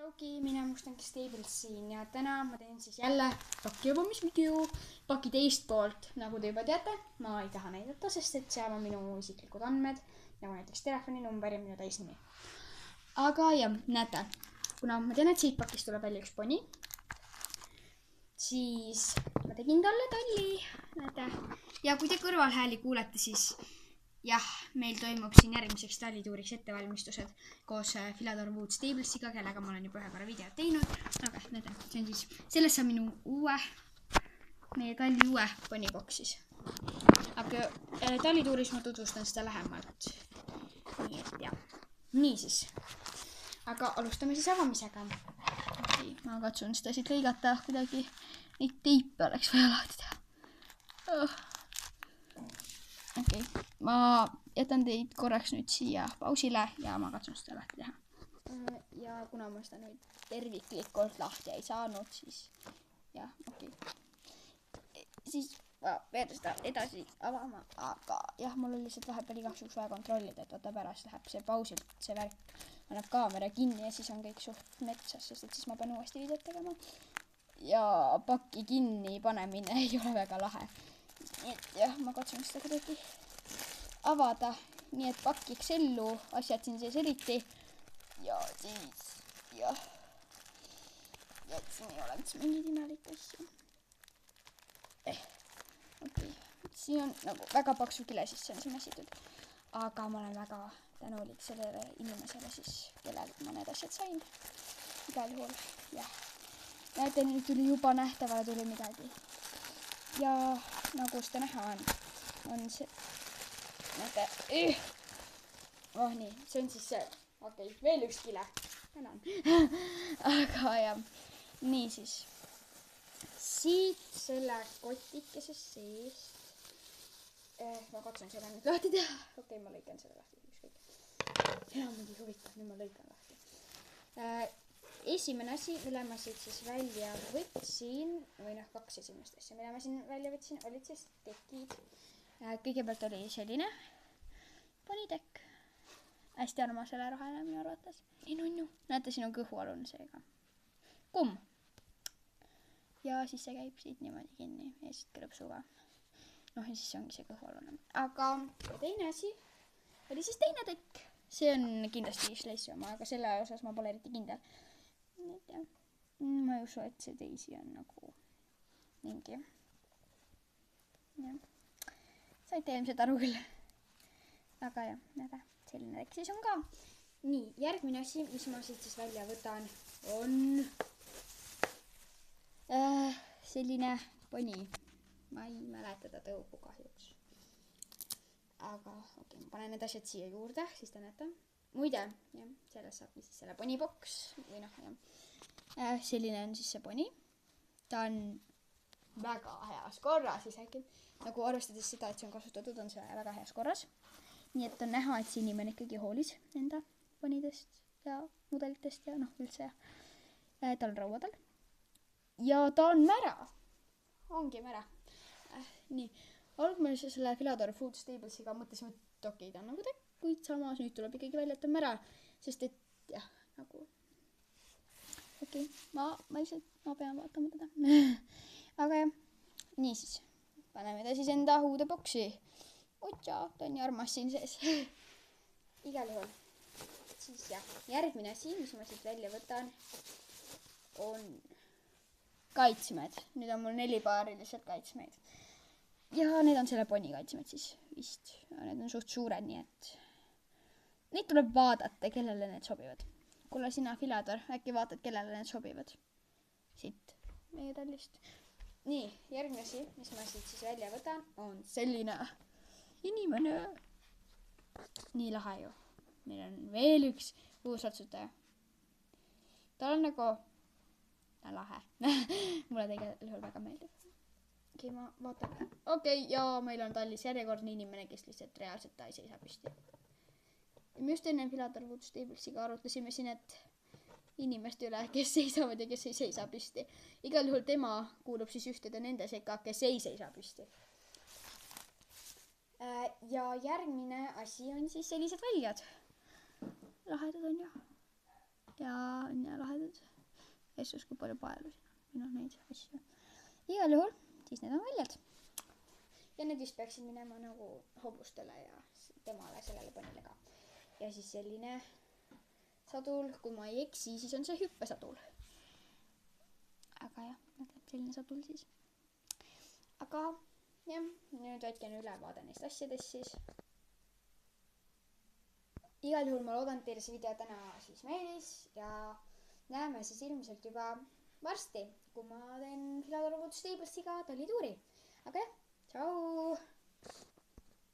Helloki, minä Mustanki Stables siin ja täna ma teen siis jälle paki avamisvideo. Paki teist poolt, nagu te juba teate, ma ei taha näidata, sest et seal on minu isiklikud andmed, nagu näiteks telefoninumber ja minu täisnimi. Aga jah, näete, kuna ma tean, et siit pakist tuleb välja üks poni, siis ma tegin talle talli, näete. Ja kui te kõrvalhääli kuulete, siis jah, meil toimub siin järgmiseks tallituuriks ettevalmistused koos Philodor Wood Stablesiga, kellega ma olen juba ühe korra videot teinud. Aga näete, see on siis, sellest on minu meie talli uue poniboks siis. Aga tallituuris ma tutvustan seda lähemalt. Nii et jah, nii siis. Aga alustame siis avamisega. Ma katsun seda siit lõigata kuidagi. Neid teipe oleks vaja lahti teha. Okei, ma jätan teid korraks nüüd siia pausile ja ma katsun seda lahti teha. Ja kuna ma seda nüüd terviklikult lahti ei saanud, siis jah, okei. Siis ma pean seda edasi avama, aga jah, mul oli lihtsalt vahepeal igaks juhuks vaja kontrollida, et vaata pärast läheb see pausilt, see värk annab kaamera kinni ja siis on kõik suht metsas, sest et siis ma pean uuesti videot tegema. Ja pakki kinni panemine ei ole väga lahe. Nii et jah, ma katsun seda kuidagi avada, nii et pakiks ellu, asjad siin sees eriti. Ja siis, jah. Ja et siin ei oleks mingid imelik asju. Okei, siin on nagu väga paksu kile sisse on siin mässitud. Aga ma olen väga tänulik sellele inimesele siis, kellelt ma need asjad sain. Igal juhul, jah. Näete, nüüd tuli juba nähtavale tuli midagi. Ja nagu seda näha on see, näete, nii, see on siis see, okei, veel üks kile, tänan. Aga jah, nii siis, siit selle kotikese seest, ma katsun selle nüüd lahti teha, okei, ma lõikan selle lahti, ükskõik. See on mingi huvitav, nüüd ma lõikan lahti. Esimene asi, mille ma siit siis välja võtsin, või noh, kaks esimest asja, mille ma siin välja võtsin, olid siis tekid. Kõigepealt oli selline ponitekk. Hästi armasele roheline minu arvates. Nii nunnu. Näete, siin on kõhualune seega. Kumm. Ja siis see käib siit niimoodi kinni ja siit krõpsuga. Noh, ja siis ongi see kõhualune. Aga teine asi oli siis teine tekk. See on kindlasti šleissima, aga selle osas ma pole eriti kindel. Ja. Ma ei usu, et see teisi on nagu mingi. Ja. Saite ilmselt aru küll. Aga jah, näete, selline tekk siis on ka. Nii, järgmine asi, mis ma siit siis välja võtan, on selline poni. Ma ei mäleta ta tõugu kahjuks. Aga okei, ma panen need asjad siia juurde, siis te näete. Muide, jah, sellest saab siis selle poniboks või noh, jah. Selline on siis see poni. Ta on väga heas korras isegi. Nagu arvestades seda, et see on kasutatud, on see väga heas korras. Nii et on näha, et see inimene ikkagi hoolis enda ponidest ja mudelitest ja noh, üldse. Ta on rauadel. Ja ta on mära. Ongi mära. Nii, algul selle Philodor Wood Stablesiga mõtlesime, et okei, ta on nagu tekk. Kuid samas nüüd tuleb ikkagi välja, et on mära, sest et jah, nagu okei, ma pean vaatama teda. Aga jah, nii siis, paneme ta siis enda uude boksi. Otja, ta on nii armas siin sees. Igal juhul. Siis jah, järgmine asi, mis ma siit välja võtan, on kaitsmed. Nüüd on mul 4 paari lihtsalt kaitsmeid. Ja need on selle poni kaitsmed siis vist. Need on suht suured, nii et neid tuleb vaadata, kellele need sobivad. Kuule sina, Philodor, äkki vaatad, kellele need sobivad. Siit meie tallist. Nii, järgmine asi, mis ma siit siis välja võtan, on selline inimene. Nii lahe ju. Meil on veel üks uus otsutaja. Ta on nagu lahe. Mulle tegelikult väga meeldib. Okei, ma vaatan. Okei, ja meil on tallis järjekordne inimene, kes lihtsalt reaalselt ta ei seisa püsti. Me just enne Philodor Wood Stablesiga arutlesime siin, et inimeste üle, kes seisavad ja kes ei seisa püsti. Igal juhul tema kuulub siis ühtede nende sekka, kes ei seisa püsti. Ja järgmine asi on siis sellised väljad. Lahedad on ju. Ja on ja lahedad. kessus, kui palju paelusid on. Neid asju. Igal juhul, siis need on väljad. Ja need vist peaksid minema nagu hobustele ja temale, sellele ponile ka. Ja siis selline sadul, kui ma ei eksi, siis on see hüppesadul. Aga jah, selline sadul siis. Aga jah, nüüd väikene ülevaade neist asjadest siis. Igal juhul ma loodan, et teile see video täna siis meeldis ja näeme siis ilmselt juba varsti, kui ma teen Filatoru Stablesiga tallituuri. Aga jah, tšau!